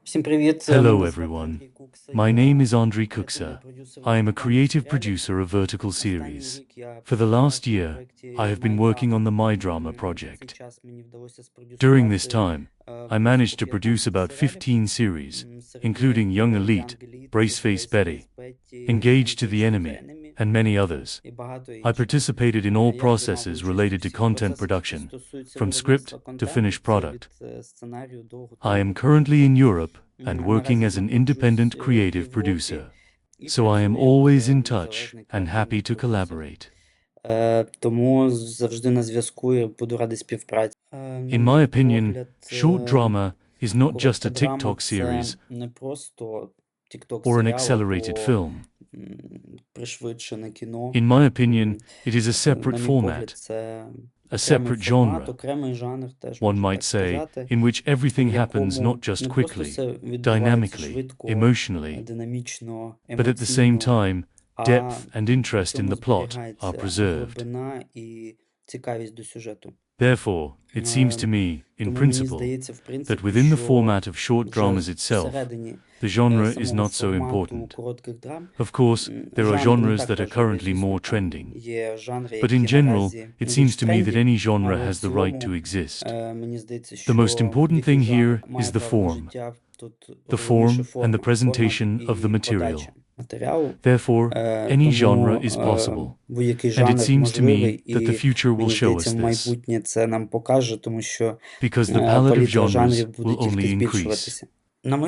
Hello everyone. My name is Andrii Kuksa. I am a creative producer of vertical series. For the last year, I have been working on the MyDrama project. During this time, I managed to produce about 15 series, including Young Elite, Braceface Betty, Engage to the Enemy, and many others. I participated in all processes related to content production, from script to finished product. I am currently in Europe and working as an independent creative producer, so I am always in touch and happy to collaborate. In my opinion, short drama is not just a TikTok series or an accelerated film. In my opinion, it is a separate format, a separate genre, one might say, in which everything happens not just quickly, dynamically, emotionally, but at the same time, depth and interest in the plot are preserved. Therefore, it seems to me, in principle, that within the format of short dramas itself, the genre is not so important. Of course, there are genres that are currently more trending. But in general, it seems to me that any genre has the right to exist. The most important thing here is the form and the presentation of the material. Therefore, any genre is possible, and it seems to me that the future will show us this, because the palette of genres will only increase. In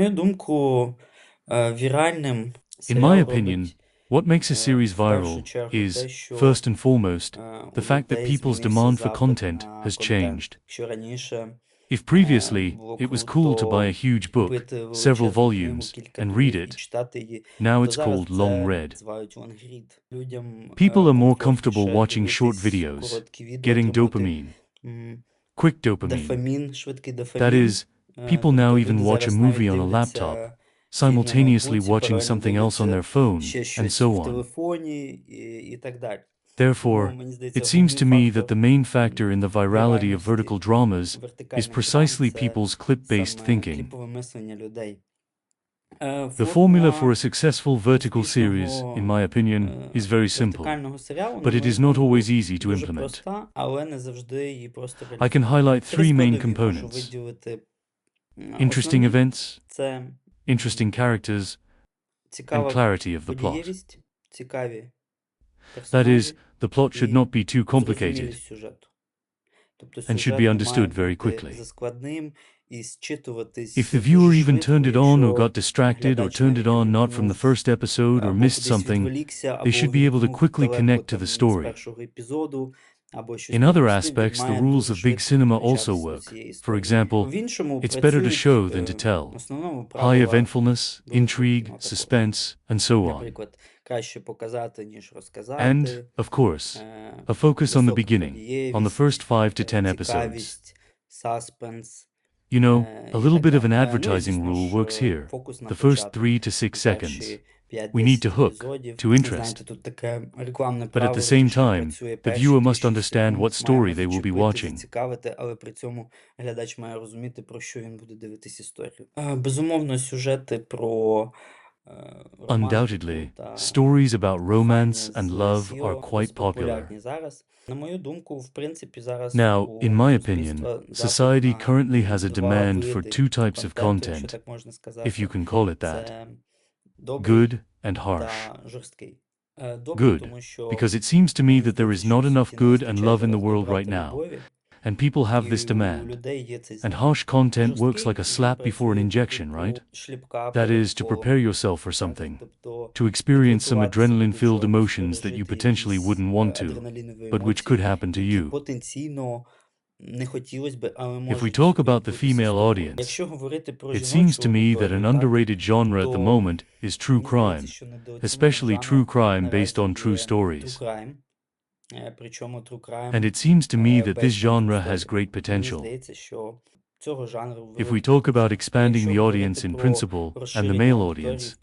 my opinion, what makes a series viral is, first and foremost, the fact that people's demand for content has changed. If previously it was cool to buy a huge book, several volumes, and read it, now it's called long read. People are more comfortable watching short videos, getting dopamine, quick dopamine. That is, people now even watch a movie on a laptop, simultaneously watching something else on their phone, and so on. Therefore, it seems to me that the main factor in the virality of vertical dramas is precisely people's clip-based thinking. The formula for a successful vertical series, in my opinion, is very simple, but it is not always easy to implement. I can highlight three main components: interesting events, interesting characters, and clarity of the plot. That is, the plot should not be too complicated and should be understood very quickly. If the viewer even turned it on or got distracted or turned it on not from the first episode or missed something, they should be able to quickly connect to the story. In other aspects, the rules of big cinema also work. For example, it's better to show than to tell. High eventfulness, intrigue, suspense, and so on. And, of course, a focus on the beginning, on the first 5 to 10 episodes. You know, a little bit of an advertising rule works here. The first 3 to 6 seconds. We need to hook, to interest. But at the same time, the viewer must understand what story they will be watching. Undoubtedly, stories about romance and love are quite popular. Now, in my opinion, society currently has a demand for two types of content, if you can call it that: good and harsh. Good, because it seems to me that there is not enough good and love in the world right now, and people have this demand. And harsh content works like a slap before an injection, right? That is, to prepare yourself for something, to experience some adrenaline-filled emotions that you potentially wouldn't want to, but which could happen to you. If we talk about the female audience, it seems to me that an underrated genre at the moment is true crime, especially true crime based on true stories. And it seems to me that this genre has great potential. If we talk about expanding the audience in principle and the male audience,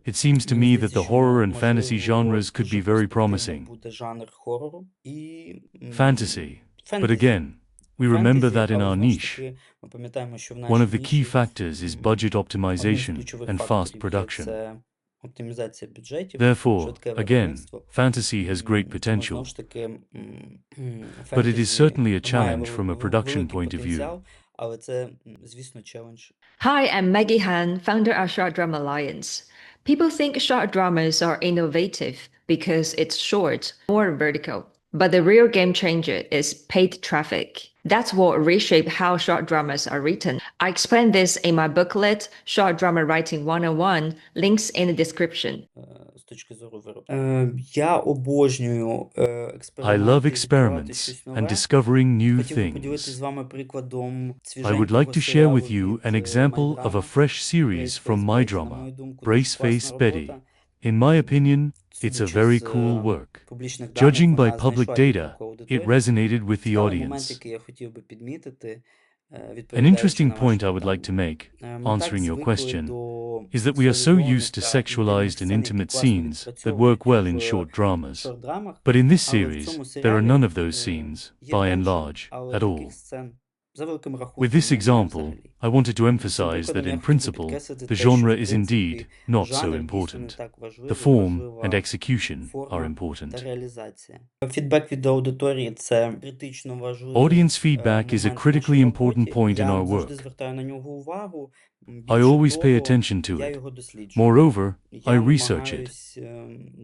it seems to me that the horror and fantasy genres could be very promising. Fantasy. But again, We remember that in our niche, ми пам'ятаємо, що в one нашій of the key ніші factors is budget одним з optimization ключових and fast факторів є production. це оптимізація бюджетів, Therefore, швидке again, виробництво. fantasy has great Тому знову potential, ж таки but it is фентезі certainly a має challenge from a production великий point of view. потенціал, але це, звісно, челендж. Hi, I'm Maggie Han, founder of Short Drama Alliance. People think short dramas are innovative because it's short or vertical. But the real game changer is paid traffic. That's what reshaped how short dramas are written. I explain this in my booklet, Short Drama Writing 101, links in the description. З точки зору виробництва. Я обожнюю I експерименти, love відкривати experiments щось and нове. discovering new Хотів би поділитися з things. вами прикладом I would свіженького like to share серіалу with you від an example of a MyDrama, fresh series from Brace Face Betty. На MyDrama, мою думку, Brace дуже класна Face Betty. робота. In my opinion, it's a Судячи very з cool work. публічних даних, Judging by вона public знайшла data, відгук у it аудиторії. resonated with the Але момент, audience. який я хотів би підмітити, An відповідаючи interesting на point ваше I would like питання. to make, Ми так answering your звикли question, до is that we are so солідованих used to та sexualized and інтимних сцен, які intimate класно scenes that відпрацьовують work well in в short dramas. шорт-драмах, But in this але в series, цьому there are серіалі none of those scenes, є by and менше, large, але at all. таких сцен за великим With рахунком this немає example, взагалі. I wanted to Цим emphasize that прикладом я in хотів би principle, підкреслити the те, що, genre в is принципі, indeed not so жанр дійсно не important. так The важливий, form and важлива execution are форма та important. реалізація. Фідбек від аудиторії – це критично важливий Audience feedback is a момент в нашій critically important роботі. point in Я our завжди work. звертаю на нього увагу. I Більше always pay того, attention to я it. його досліджую. Moreover, Я I research it. намагаюсь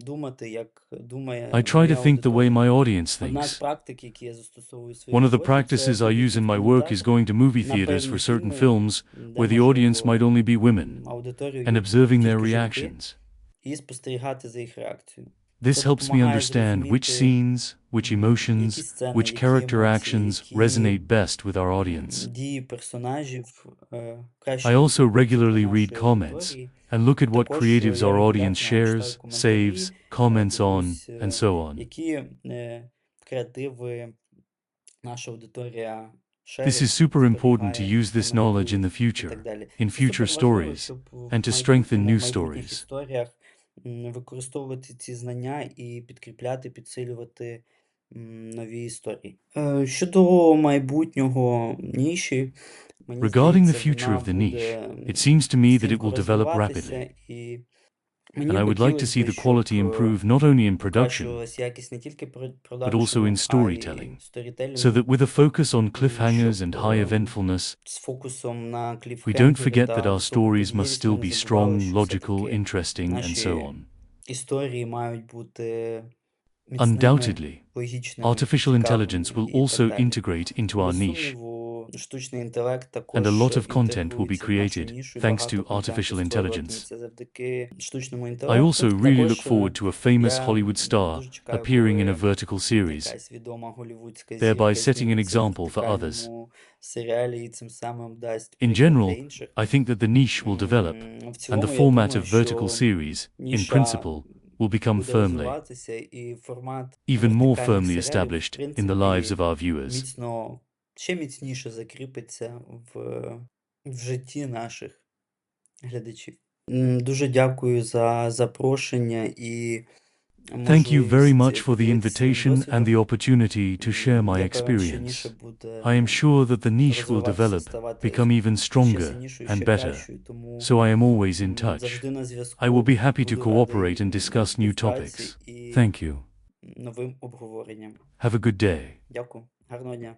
думати, як думає I try моя to think the way аудиторія. my audience Одна з thinks. практик, які я застосовую в своїй One of the роботі, practices це I use in my work is going to movie на theaters певні for certain фільми, films де where the audience might можливо only be women, аудиторію and є observing their тільки жінки, reactions. і спостерігати за їх реакцією. This Це helps me допомагає understand which зрозуміти, scenes, which які emotions, сцени, which які character емоції, actions які resonate best with our audience. дії персонажів краще I also відгукуються до regularly read нашої comments аудиторії. and look at what Також creatives я our audience регулярно читаю shares, коментарі, saves, comments on, дивлюсь, and so on. які креативи наша аудиторія This is шерить, super important to зберігає, use this knowledge in the коментує і future, так далі. in Це future суперважливо, stories, щоб в and to strengthen майбутньому, new в майбутніх stories. історіях використовувати ці знання і підкріпляти, підсилювати нові історії. Щодо майбутнього ніші, мені Regarding the здається, future вона of the niche, буде it seems to me that it стрімко will develop rapidly, розвиватися, і мені and I would like to хотілося see би, the quality щоб improve not only in production, покращувалась якість не тільки but also продакшену, in а й storytelling, so сторітелінгу, that with a focus on cliffhangers щоб and high eventfulness, з фокусом на we don't кліфхенгери forget that та our високу stories must подвір'їсть still ми be не забували, strong, що logical, все-таки interesting, and so наші on. історії мають бути міцними, Undoubtedly, логічними, artificial intelligence цікавими will і так also далі. integrate into our Без niche, сумніву, штучний інтелект and a також lot of content will be інтегрується в нашу created нішу, і thanks багато to контенту artificial intelligence. створюватиметься завдяки штучному I інтелекту. also really look Також forward to a famous я Hollywood star дуже чекаю, appearing in a коли vertical series, якась відома голлівудська thereby зірка setting an зніметься в example for others. вертикальному серіалі і цим самим дасть In приклад для general, інших. I think that the niche will develop, В and the цілому, я format думаю, of vertical що series, in ніша principle, will become буде firmly, розвиватися, і формат even more вертикальних firmly серіалів, в established in the принципі, lives of our viewers. міцно, ще міцніше закріпиться в житті наших глядачів. Дуже дякую за запрошення і Thank you very much можливість for the поділитися своїм invitation and the досвідом. opportunity to share my Я певен, що experience. ніша буде I am sure that the niche will розвиватися, develop, ставати become even ще stronger сильнішою, and ще better, кращою, тому so I am always in touch. завжди на I will зв'язку, be happy to буду cooperate радий and discuss new співпраці topics. і Thank you. новим обговоренням. Have a good day. Дякую, гарного дня.